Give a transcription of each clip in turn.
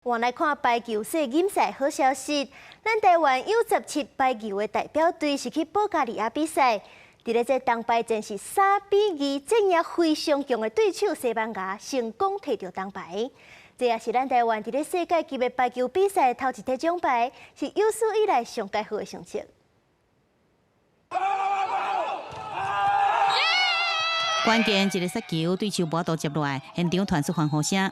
换来看排球世锦赛好消息，咱台湾 U17排球的代表队是去保加利亚比赛，伫咧这铜牌战是3-2，战赢非常强的对手西班牙，成功摕到铜牌。这也是咱台湾伫咧世界级的排球比赛头一摕奖牌，是有史以来上界好的成绩。关键一个杀球，对手无度接落来，现场传出欢呼声。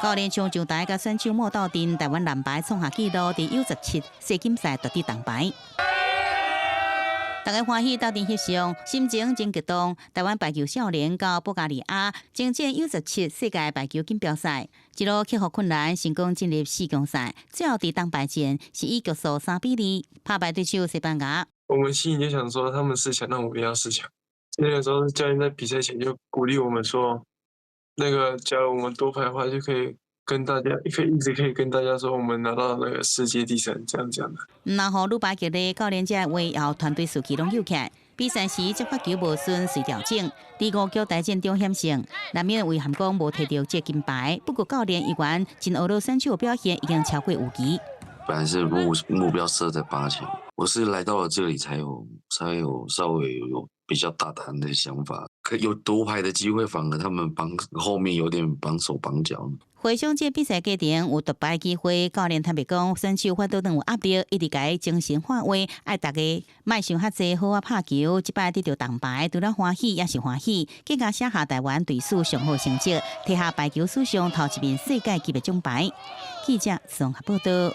教练冲上台，甲选手摸斗阵，台湾男排创下纪录，伫 U17世锦赛夺得铜牌。大家欢喜斗阵翕相，心情真激动。台湾排球少年到保加利亚征战 U17世界排球锦标赛，一路克服困难，成功进入4强赛，最后伫铜牌战是以局数3-2打败对手西班牙。我们心里就想说，他们4强，那我们也要4强。那个时候，教练在比赛前就鼓励我们说，假如我们夺牌的话，就可以跟大家，一直可以跟大家说，我们拿到那个世界第3，这样讲的。然后女排球的教练这话后，团队士气拢有起来。比赛时接发球无顺，随调整。第5局大战中险胜，难免遗憾讲无摕到这金牌。不过教练依然真俄罗选手的表现已经超过预期。本来是目标设在8强，我是来到了这里才有稍微有比较大胆的想法，有夺牌的机会，反而他们后面有点绑手绑脚。回想这比赛过程有夺牌机会，教练坦白讲，选手发都有压力，一直甲精神换位，爱大家莫想遐济，好拍球。即摆得到铜牌，除了欢喜也是欢喜，更加写下台湾队史上好成绩，摕下排球史上头一面世界级的奖牌。记者综合报道。